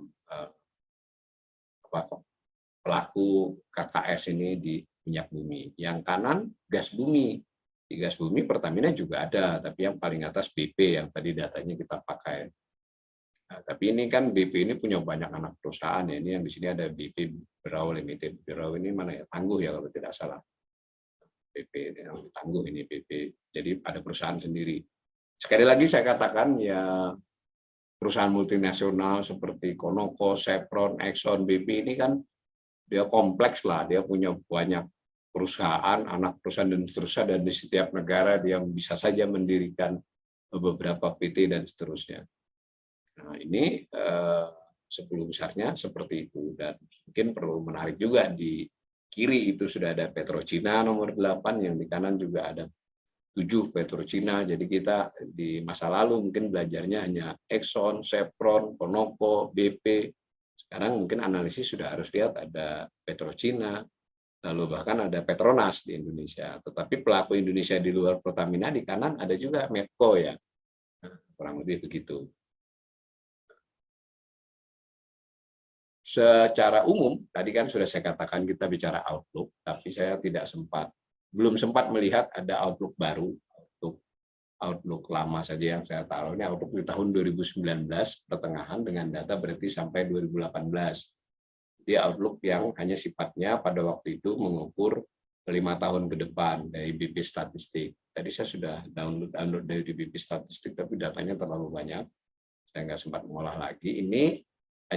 pelaku KKS ini di minyak bumi. Yang kanan gas bumi. Di gas bumi Pertamina juga ada, tapi yang paling atas BP yang tadi datanya kita pakai. Nah, tapi ini kan BP ini punya banyak anak perusahaan ya. Ini yang di sini ada BP Berau Limited. Berau ini mana ya? Tangguh ya kalau tidak salah. BP yang tangguh ini BP. Jadi ada perusahaan sendiri. Sekali lagi saya katakan ya, perusahaan multinasional seperti Conoco, Chevron, Exxon, BP ini kan dia kompleks lah. Dia punya banyak perusahaan, anak perusahaan dan seterusnya, dan di setiap negara dia bisa saja mendirikan beberapa PT dan seterusnya. Nah, ini 10 besarnya seperti itu, dan mungkin perlu menarik juga di kiri itu sudah ada PetroChina nomor 8, yang di kanan juga ada 7 PetroChina. Jadi kita di masa lalu mungkin belajarnya hanya Exxon, Chevron, Conoco, BP. Sekarang mungkin analisis sudah harus lihat ada PetroChina, lalu bahkan ada Petronas di Indonesia. Tetapi pelaku Indonesia di luar Pertamina di kanan ada juga Medco ya. Nah, kurang lebih begitu. Secara umum, tadi kan sudah saya katakan kita bicara outlook, tapi saya belum sempat melihat ada outlook baru, outlook lama saja yang saya taruh. Ini outlook di tahun 2019 pertengahan dengan data berarti sampai 2018. Dia outlook yang hanya sifatnya pada waktu itu mengukur 5 tahun ke depan dari BP Statistik. Tadi saya sudah download dari BP Statistik, tapi datanya terlalu banyak, saya nggak sempat mengolah lagi. Ini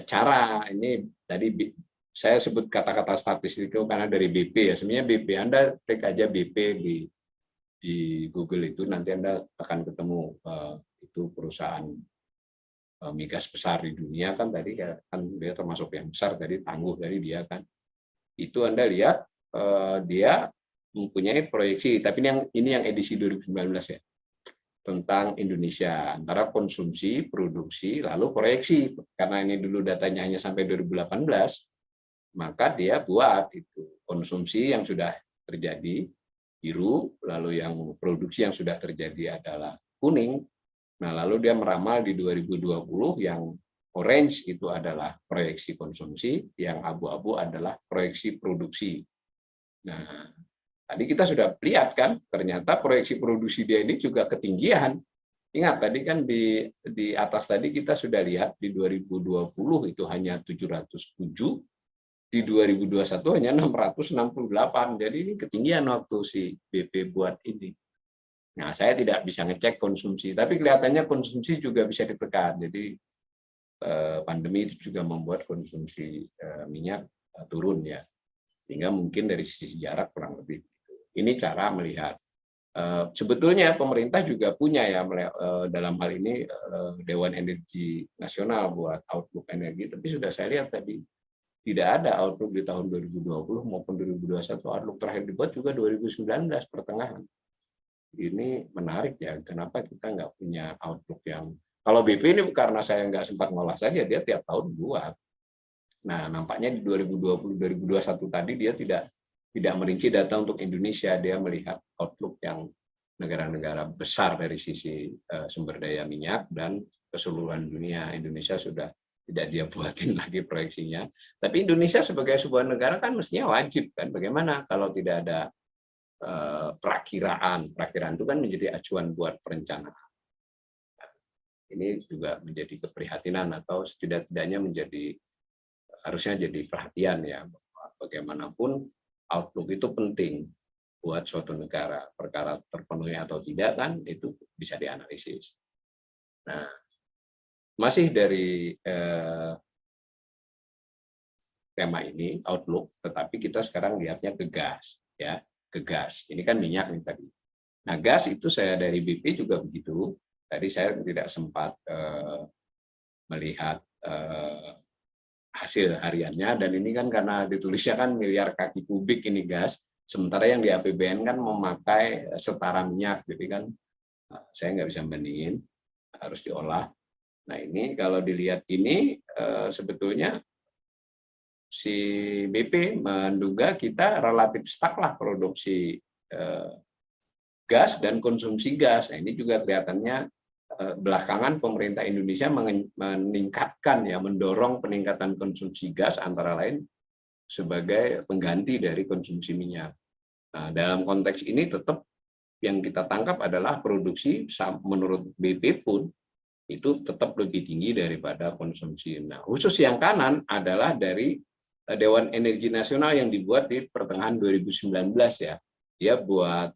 cara, ini tadi saya sebut kata-kata statistik itu karena dari BP ya. Sebenarnya BP, Anda klik aja BP di Google itu, nanti Anda akan ketemu itu perusahaan migas besar di dunia kan, tadi kan dia termasuk yang besar, tadi Tangguh dari dia kan. Itu Anda lihat dia mempunyai proyeksi, tapi ini yang edisi 2019 ya, tentang Indonesia antara konsumsi, produksi, lalu proyeksi. Karena ini dulu datanya hanya sampai 2018, maka dia buat itu konsumsi yang sudah terjadi biru, lalu yang produksi yang sudah terjadi adalah kuning. Nah, lalu dia meramal di 2020 yang orange itu adalah proyeksi konsumsi, yang abu-abu adalah proyeksi produksi. Nah, tadi kita sudah lihat kan, ternyata proyeksi produksi dia ini juga ketinggian. Ingat tadi kan di atas tadi kita sudah lihat di 2020 itu hanya 707, di 2021 hanya 668. Jadi ini ketinggian waktu si BP buat ini. Nah, saya tidak bisa ngecek konsumsi, tapi kelihatannya konsumsi juga bisa ditekan. Jadi pandemi itu juga membuat konsumsi minyak turun ya. Sehingga mungkin dari sisi jarak kurang lebih. Ini cara melihat. Sebetulnya pemerintah juga punya ya dalam hal ini Dewan Energi Nasional buat outlook energi, tapi sudah saya lihat tadi tidak ada outlook di tahun 2020 maupun 2021. Outlook terakhir dibuat juga 2019 pertengahan. Ini menarik ya, kenapa kita nggak punya outlook yang, kalau BP ini karena saya nggak sempat ngolah saja, dia tiap tahun buat. Nah, nampaknya di 2020-2021 tadi dia tidak merinci data untuk Indonesia, dia melihat outlook yang negara-negara besar dari sisi sumber daya minyak dan keseluruhan dunia. Indonesia sudah tidak dia buatin lagi proyeksinya. Tapi Indonesia sebagai sebuah negara kan mestinya wajib kan, bagaimana kalau tidak ada perakiraan. Perakiraan itu kan menjadi acuan buat perencanaan. Ini juga menjadi keprihatinan atau setidak-tidaknya harusnya jadi perhatian ya. Bagaimanapun outlook itu penting buat suatu negara. Perkara terpenuhi atau tidak kan itu bisa dianalisis. Nah, masih dari tema ini outlook, tetapi kita sekarang lihatnya ke gas ya, ke gas. Ini kan minyak nih tadi. Nah, gas itu saya dari BP juga begitu. Tadi saya tidak sempat melihat hasil hariannya, dan ini kan karena ditulisnya kan miliar kaki kubik ini gas, sementara yang di APBN kan memakai setara minyak, jadi kan saya nggak bisa bandingin, harus diolah. Nah, ini kalau dilihat ini sebetulnya si BP menduga kita relatif stuck lah produksi gas dan konsumsi gas. Nah, ini juga kelihatannya belakangan pemerintah Indonesia meningkatkan ya, mendorong peningkatan konsumsi gas antara lain sebagai pengganti dari konsumsi minyak. Nah, dalam konteks ini tetap yang kita tangkap adalah produksi menurut BP pun itu tetap lebih tinggi daripada konsumsi. Nah, khusus yang kanan adalah dari Dewan Energi Nasional yang dibuat di pertengahan 2019 ya. Dia buat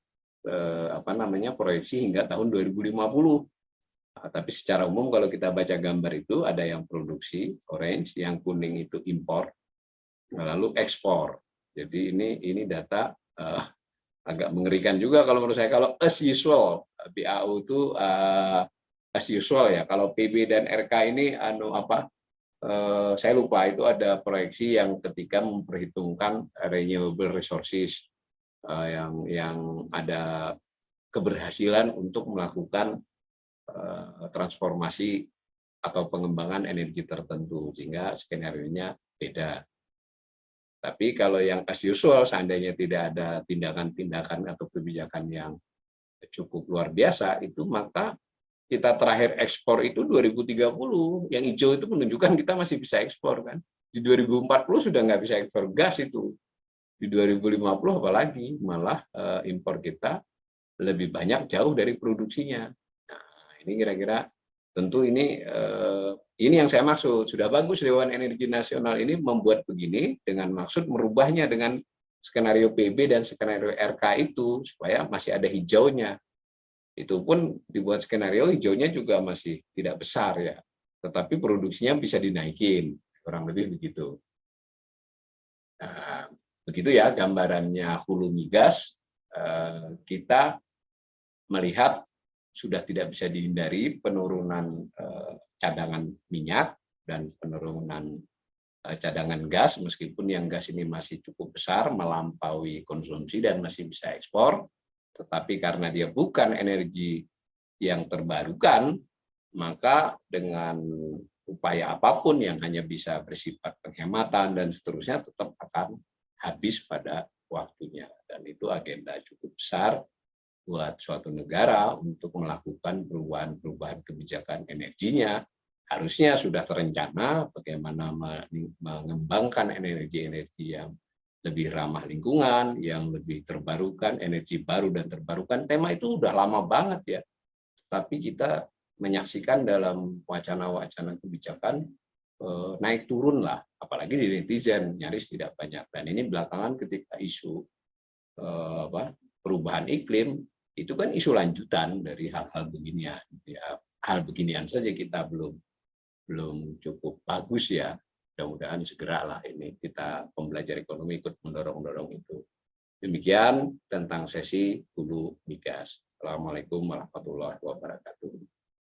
proyeksi hingga tahun 2050. Nah, tapi secara umum kalau kita baca gambar itu ada yang produksi orange, yang kuning itu impor, lalu ekspor. Jadi ini data agak mengerikan juga kalau menurut saya. Kalau as usual, BAU itu as usual ya. Kalau PB dan RK ini saya lupa, itu ada proyeksi yang ketika memperhitungkan renewable resources yang ada keberhasilan untuk melakukan transformasi atau pengembangan energi tertentu, sehingga skenario-nya beda. Tapi kalau yang as usual, seandainya tidak ada tindakan-tindakan atau kebijakan yang cukup luar biasa, itu maka kita terakhir ekspor itu 2030. Yang hijau itu menunjukkan kita masih bisa ekspor kan. Di 2040 sudah nggak bisa ekspor gas itu. Di 2050 apalagi, malah impor kita lebih banyak jauh dari produksinya. Ini kira-kira tentu ini yang saya maksud. Sudah bagus Dewan Energi Nasional ini membuat begini dengan maksud merubahnya dengan skenario PB dan skenario RK itu supaya masih ada hijaunya. Itu pun dibuat skenario hijaunya juga masih tidak besar ya, tetapi produksinya bisa dinaikin, kurang lebih begitu. Nah, begitu ya gambarannya hulu migas. Kita melihat sudah tidak bisa dihindari penurunan cadangan minyak dan penurunan cadangan gas, meskipun yang gas ini masih cukup besar, melampaui konsumsi dan masih bisa ekspor, tetapi karena dia bukan energi yang terbarukan, maka dengan upaya apapun yang hanya bisa bersifat penghematan dan seterusnya tetap akan habis pada waktunya. Dan itu agenda cukup besar buat suatu negara untuk melakukan perubahan-perubahan kebijakan energinya. Harusnya sudah terencana bagaimana mengembangkan energi-energi yang lebih ramah lingkungan, yang lebih terbarukan, energi baru dan terbarukan. Tema itu udah lama banget ya. tapi kita menyaksikan dalam wacana-wacana kebijakan naik turun lah, apalagi di netizen nyaris tidak banyak. Dan ini belakangan ketika isu perubahan iklim itu kan isu lanjutan dari hal-hal beginian. Ya, hal beginian saja kita belum cukup bagus ya. Mudah-mudahan segeralah ini kita pembelajar ekonomi ikut mendorong itu. Demikian tentang sesi hulu migas. Assalamualaikum warahmatullahi wabarakatuh.